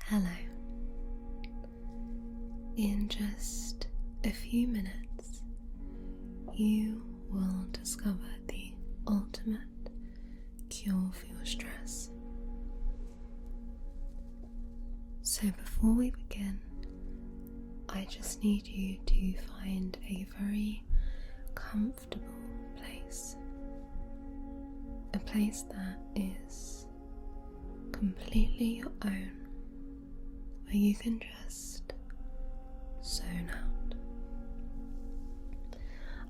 Hello. In just a few minutes, you will discover the ultimate cure for your stress. So before we begin, I just need you to find a very comfortable place. A place that is completely your own, where you can just zone out.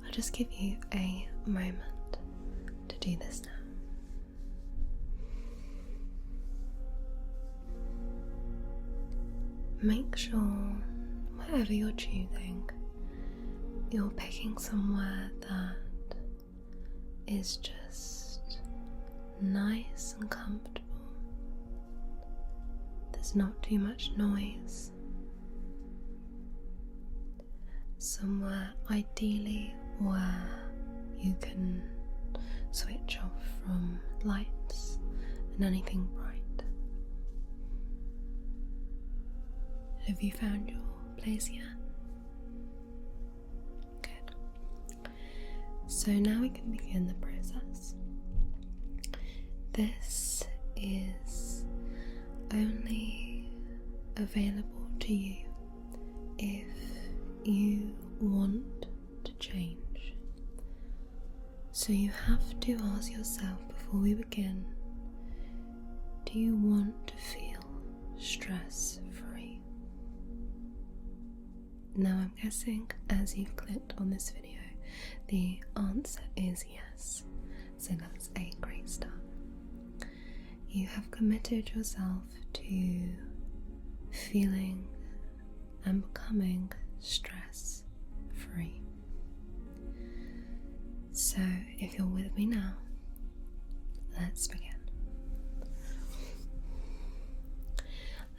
I'll just give you a moment to do this now. Make sure wherever you're choosing, you're picking somewhere that is just nice and comfortable. There's not too much noise. Somewhere ideally where you can switch off from lights and anything bright. Have you found your place yet? Good. So now we can begin the process. This is only available to you if you want to change. So you have to ask yourself before we begin, do you want to feel stress-free? Now I'm guessing as you've clicked on this video, the answer is yes. So that's a great start. You have committed yourself to feeling and becoming stress-free. So if you're with me now, let's begin.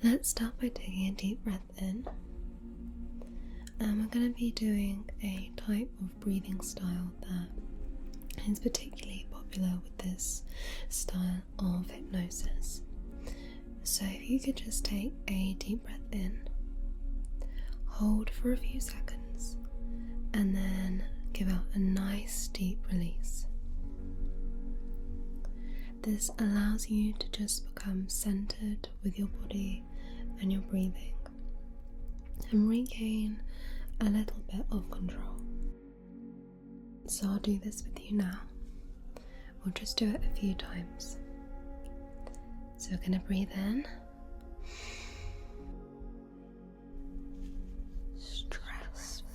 Let's start by taking a deep breath in. And we're going to be doing a type of breathing style that is particularly popular with this style of hypnosis. So if you could just take a deep breath in, hold for a few seconds, and then give out a nice deep release. This allows you to just become centered with your body and your breathing and regain a little bit of control. So I'll do this with you now. We'll just do it a few times. So we're going to breathe in. Stress-free.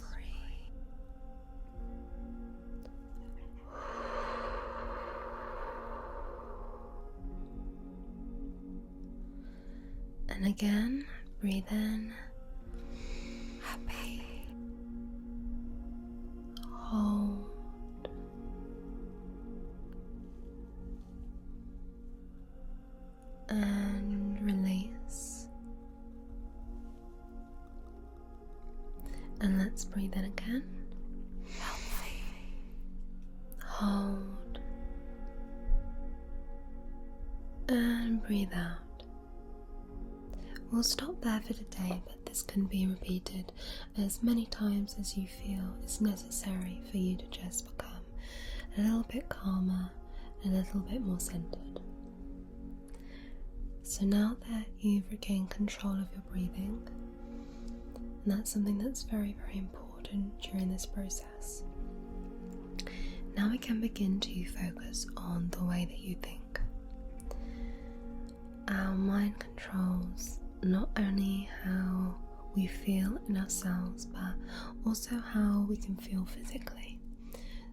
And again, breathe in. Happy. Hold. And release. And let's breathe in again. Healthy. Hold. And breathe out. We'll stop there for today, but this can be repeated as many times as you feel is necessary for you to just become a little bit calmer, a little bit more centered. So now that you've regained control of your breathing, and that's something that's very, very important during this process, now we can begin to focus on the way that you think. Our mind controls not only how we feel in ourselves, but also how we can feel physically.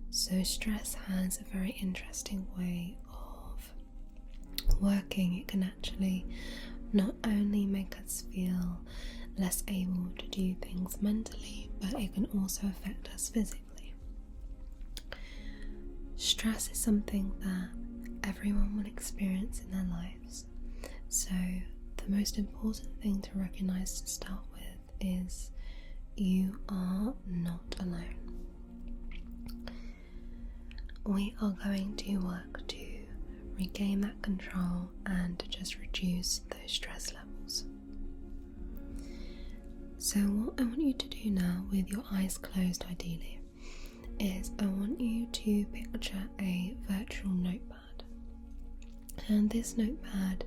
So stress has a very interesting way of working. It can actually not only make us feel less able to do things mentally, but it can also affect us physically. Stress is something that everyone will experience in their lives. So the most important thing to recognize to start with is you are not alone. We are going to work to regain that control and to just reduce those stress levels. So what I want you to do now, with your eyes closed ideally, is I want you to picture a virtual notepad. And this notepad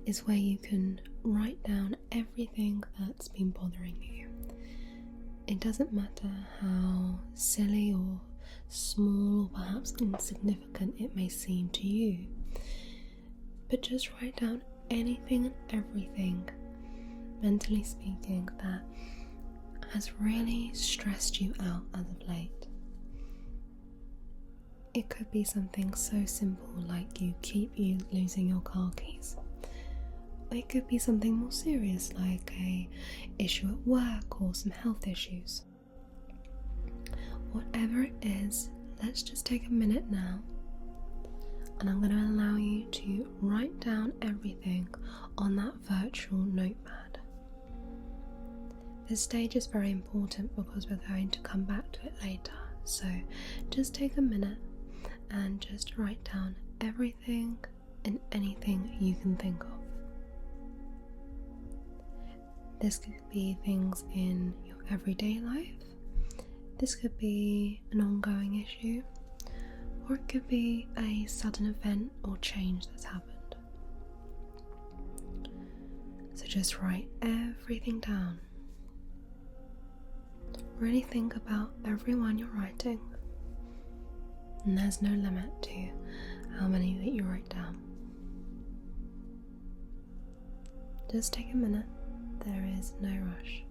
is where you can write down everything that's been bothering you. It doesn't matter how silly or small or perhaps insignificant it may seem to you, but just write down anything and everything, mentally speaking, that has really stressed you out as of late. It could be something so simple like you keep losing your car keys. It could be something more serious like a issue at work or some health issues. Whatever it is, let's just take a minute now, and I'm going to allow you to write down everything on that virtual notepad. This stage is very important because we're going to come back to it later, so just take a minute and just write down everything and anything you can think of. This could be things in your everyday life, this could be an ongoing issue, or it could be a sudden event or change that's happened. So just write everything down. Really think about everyone you're writing, and there's no limit to how many that you write down. Just take a minute, there is no rush.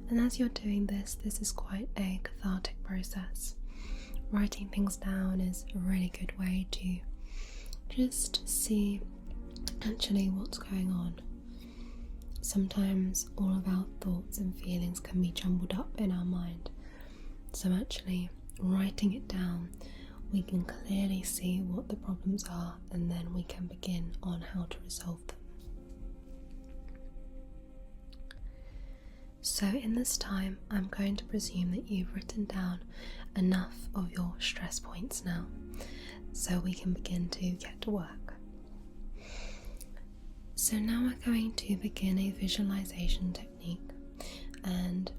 And as you're doing this, this is quite a cathartic process. Writing things down is a really good way to just see actually what's going on. Sometimes all of our thoughts and feelings can be jumbled up in our mind. So actually writing it down, we can clearly see what the problems are, and then we can begin on how to resolve them. So in this time, I'm going to presume that you've written down enough of your stress points now, so we can begin to get to work. So now we're going to begin a visualization technique, and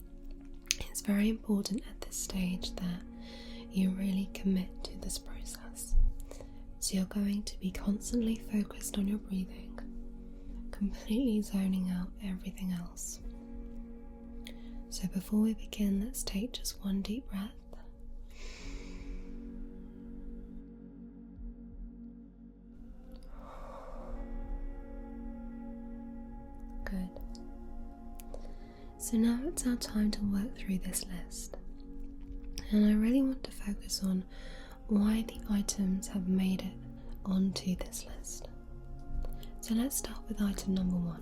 it's very important at this stage that you really commit to this process. So you're going to be constantly focused on your breathing, completely zoning out everything else. So before we begin, let's take just one deep breath. Good. So now it's our time to work through this list. And I really want to focus on why the items have made it onto this list. So let's start with item number 1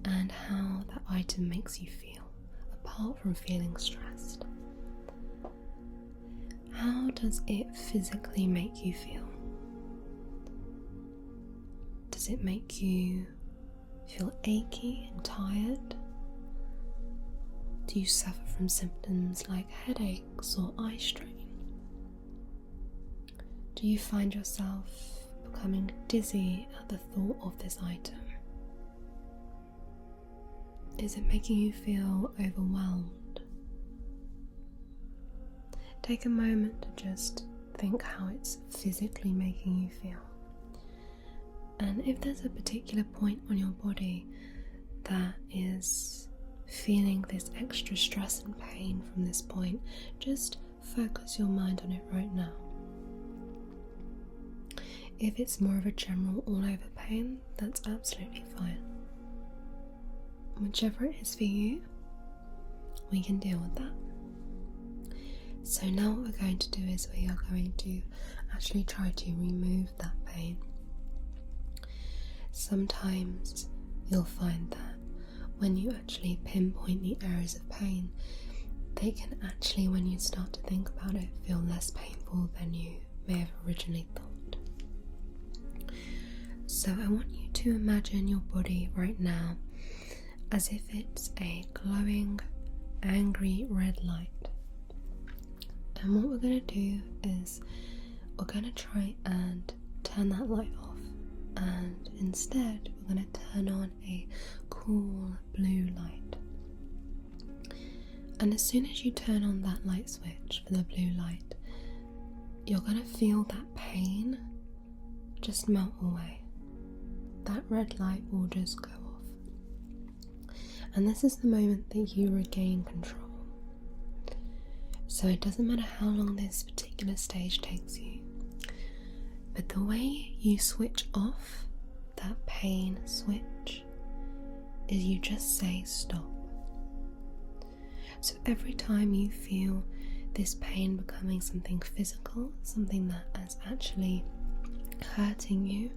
and how that item makes you feel. Apart from feeling stressed, how does it physically make you feel? Does it make you feel achy and tired? Do you suffer from symptoms like headaches or eye strain? Do you find yourself becoming dizzy at the thought of this item? Is it making you feel overwhelmed? Take a moment to just think how it's physically making you feel. And if there's a particular point on your body that is feeling this extra stress and pain from this point, just focus your mind on it right now. If it's more of a general all-over pain, that's absolutely fine. Whichever it is for you, we can deal with that. So now what we're going to do is we are going to actually try to remove that pain. Sometimes you'll find that when you actually pinpoint the areas of pain, they can actually, when you start to think about it, feel less painful than you may have originally thought. So I want you to imagine your body right now as if it's a glowing, angry red light. And what we're going to do is we're going to try and turn that light off and instead we're going to turn on a cool blue light. And as soon as you turn on that light switch for the blue light, you're going to feel that pain just melt away. That red light will just go off. And this is the moment that you regain control. So it doesn't matter how long this particular stage takes you, but the way you switch off that pain switch is you just say stop. So every time you feel this pain becoming something physical, something that is actually hurting you,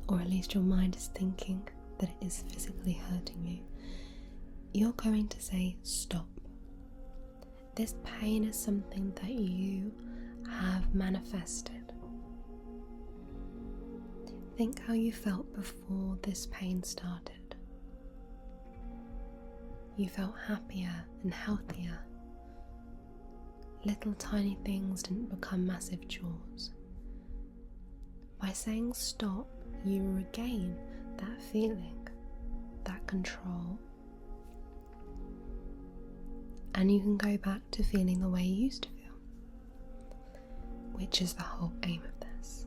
or at least your mind is thinking that it is physically hurting you, you're going to say stop. This pain is something that you have manifested. Think how you felt before this pain started. You felt happier and healthier. Little tiny things didn't become massive chores. By saying stop, you regain that feeling, that control, and you can go back to feeling the way you used to feel, which is the whole aim of this,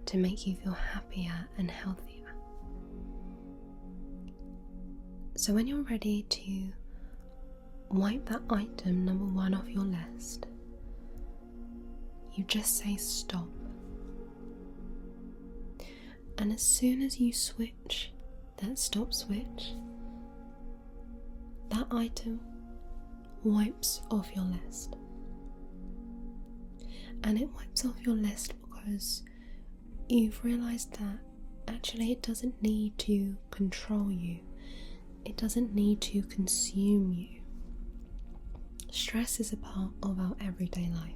to make you feel happier and healthier. So when you're ready to wipe that item number 1 off your list, you just say stop. And as soon as you switch that stop switch, that item wipes off your list. And it wipes off your list because you've realised that actually it doesn't need to control you. It doesn't need to consume you. Stress is a part of our everyday life,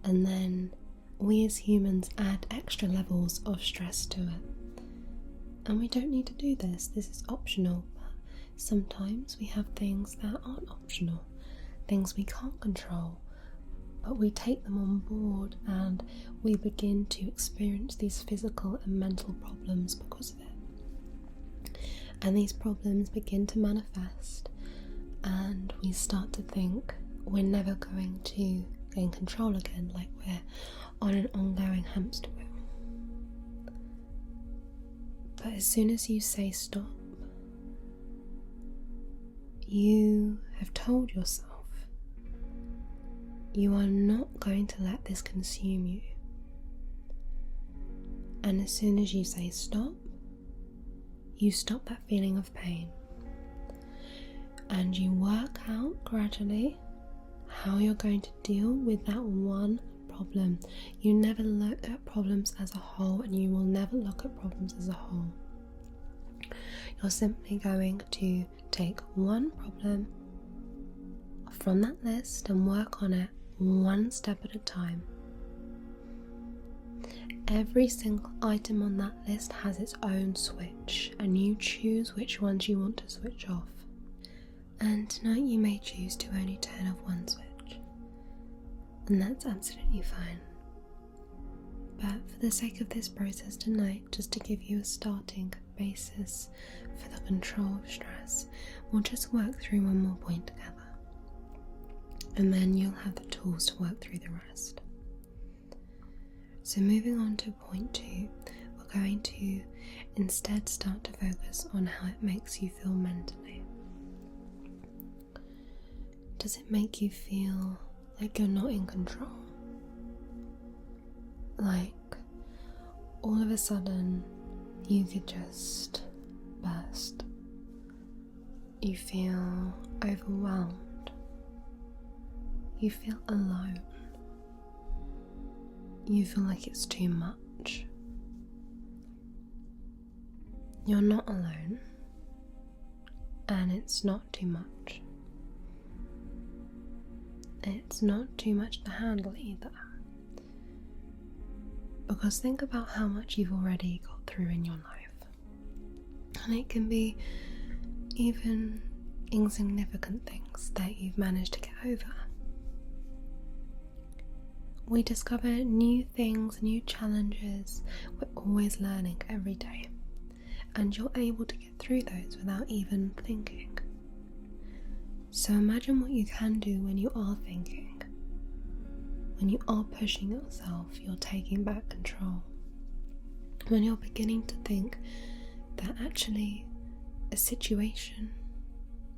and then we as humans add extra levels of stress to it. And we don't need to do this. This is optional, but sometimes we have things that aren't optional, things we can't control, but we take them on board and we begin to experience these physical and mental problems because of it. And these problems begin to manifest, and we start to think we're never going to gain control again, like we're on an ongoing hamster wheel. But as soon as you say stop, you have told yourself you are not going to let this consume you. And as soon as you say stop, you stop that feeling of pain. And you work out gradually how you're going to deal with that one problem. You never look at problems as a whole, and you will never look at problems as a whole. You're simply going to take one problem from that list and work on it one step at a time. Every single item on that list has its own switch, and you choose which ones you want to switch off. And tonight you may choose to only turn off one switch, and that's absolutely fine. But for the sake of this process tonight, just to give you a starting basis for the control of stress, we'll just work through one more point together, and then you'll have the tools to work through the rest. So moving on to point 2, we're going to instead start to focus on how it makes you feel mentally. Does it make you feel like you're not in control? Like all of a sudden you could just burst. You feel overwhelmed. You feel alone. You feel like it's too much. You're not alone, and it's not too much. It's not too much to handle either. Because think about how much you've already got through in your life. And it can be even insignificant things that you've managed to get over. We discover new things, new challenges. We're always learning every day, and you're able to get through those without even thinking. So imagine what you can do when you are thinking. When you are pushing yourself, you're taking back control. When you're beginning to think that actually a situation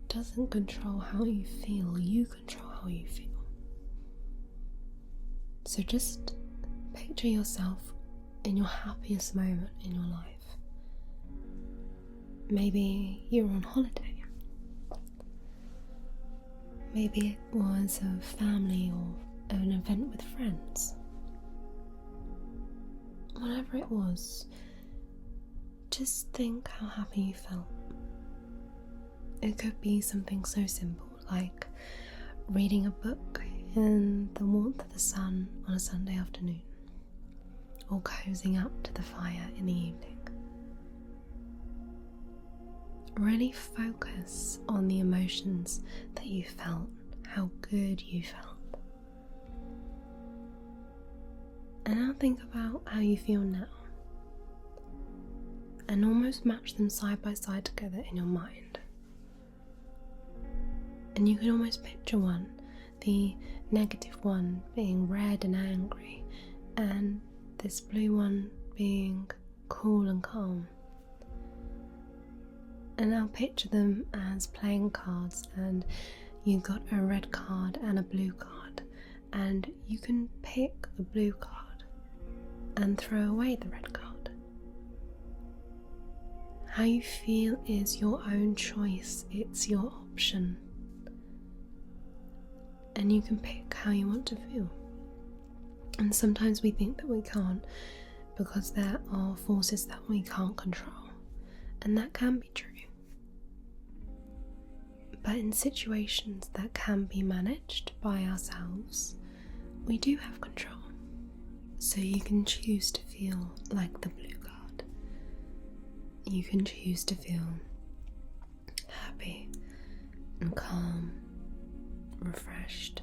doesn't control how you feel, you control how you feel. So just picture yourself in your happiest moment in your life. Maybe you're on holiday. Maybe it was a family or an event with friends. Whatever it was, just think how happy you felt. It could be something so simple like reading a book in the warmth of the sun on a Sunday afternoon, or cozying up to the fire in the evening. Really focus on the emotions that you felt, how good you felt. And now think about how you feel now, and almost match them side by side together in your mind. And you can almost picture one, the negative one being red and angry, and this blue one being cool and calm. And now picture them as playing cards, and you got a red card and a blue card, and you can pick the blue card and throw away the red card. How you feel is your own choice, it's your option. And you can pick how you want to feel. And sometimes we think that we can't because there are forces that we can't control, and that can be true. But in situations that can be managed by ourselves, we do have control. So you can choose to feel like the blue card. You can choose to feel happy and calm, refreshed,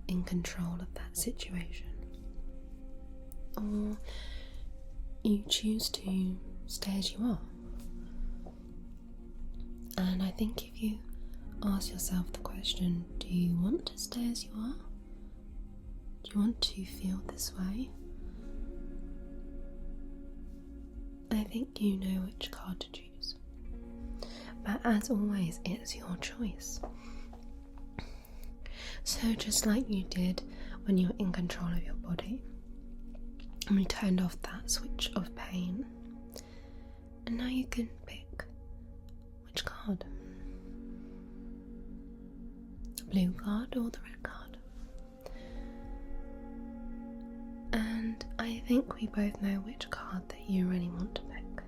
in control of that situation. Or you choose to stay as you are. And I think if you ask yourself the question, do you want to stay as you are? Do you want to feel this way? I think you know which card to choose. But as always, it's your choice. So just like you did when you were in control of your body, and you turned off that switch of pain, and now you can pick which card. The blue card or the red card. And I think we both know which card that you really want to pick.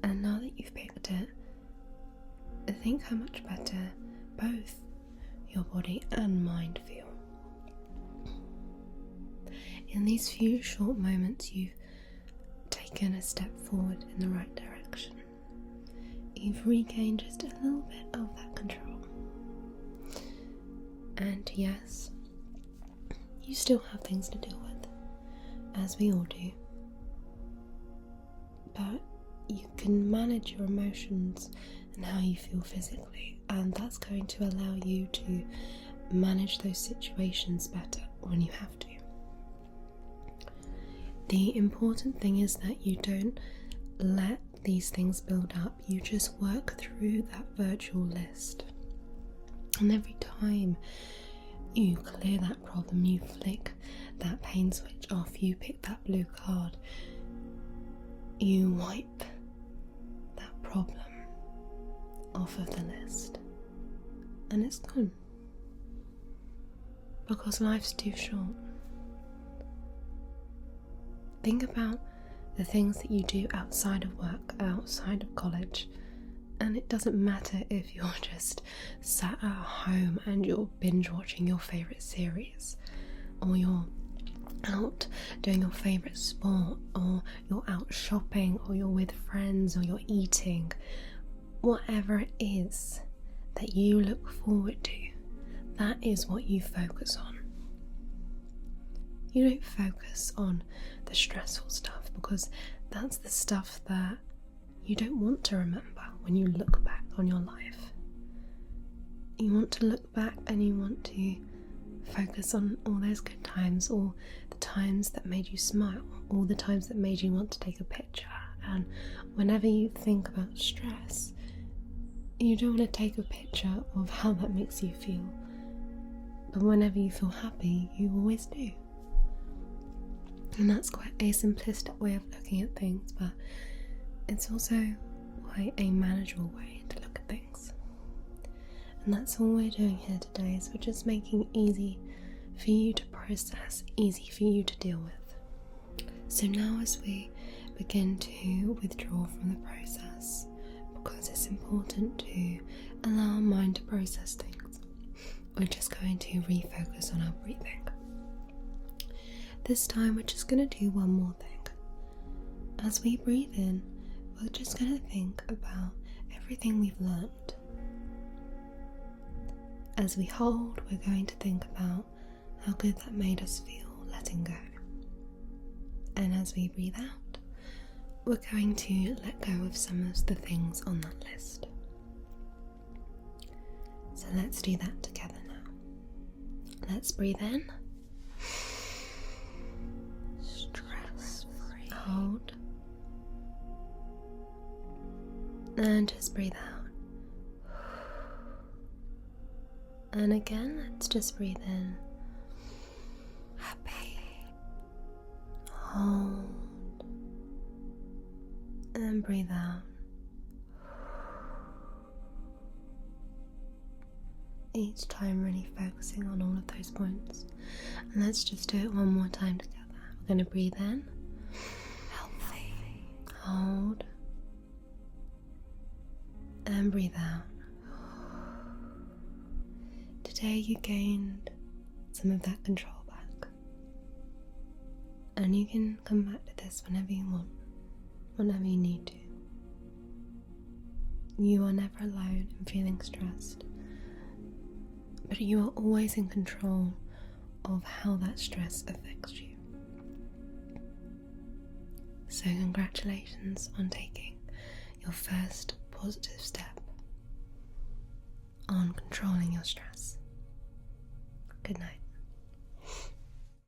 And now that you've picked it, think how much better both your body and mind feel. In these few short moments, you've taken a step forward in the right direction. You've regained just a little bit of that control. And yes, you still have things to deal with, as we all do. But you can manage your emotions and how you feel physically, and that's going to allow you to manage those situations better when you have to. The important thing is that you don't let these things build up, you just work through that virtual list. And every time you clear that problem, you flick that pain switch off, you pick that blue card, you wipe that problem off of the list, and it's gone. Because life's too short. Think about the things that you do outside of work, outside of college, and it doesn't matter if you're just sat at home and you're binge watching your favourite series, or you're out doing your favourite sport, or you're out shopping, or you're with friends, or you're eating. Whatever it is that you look forward to, that is what you focus on. You don't focus on the stressful stuff, because that's the stuff that you don't want to remember when you look back on your life. You want to look back and you want to focus on all those good times, or the times that made you smile, all the times that made you want to take a picture. And whenever you think about stress, you don't want to take a picture of how that makes you feel. But whenever you feel happy, you always do. And that's quite a simplistic way of looking at things, but it's also quite a manageable way to look at things. And that's all we're doing here today, is we're just making it easy for you to process, easy for you to deal with. So now as we begin to withdraw from the process, because it's important to allow our mind to process things, we're just going to refocus on our breathing. This time we're just going to do one more thing. As we breathe in, we're just going to think about everything we've learned. As we hold, we're going to think about how good that made us feel letting go. And as we breathe out, we're going to let go of some of the things on that list. So let's do that together now. Let's breathe in. Stress-free. Hold. And just breathe out. And again, let's just breathe in. Happy. Hold. And breathe out. Each time really focusing on all of those points. And let's just do it one more time together. We're going to breathe in. Healthy. Hold. And breathe out. Today you gained some of that control back. And you can come back to this whenever you want, whenever you need to. You are never alone in feeling stressed, but you are always in control of how that stress affects you. So congratulations on taking your first positive step on controlling your stress. Good night.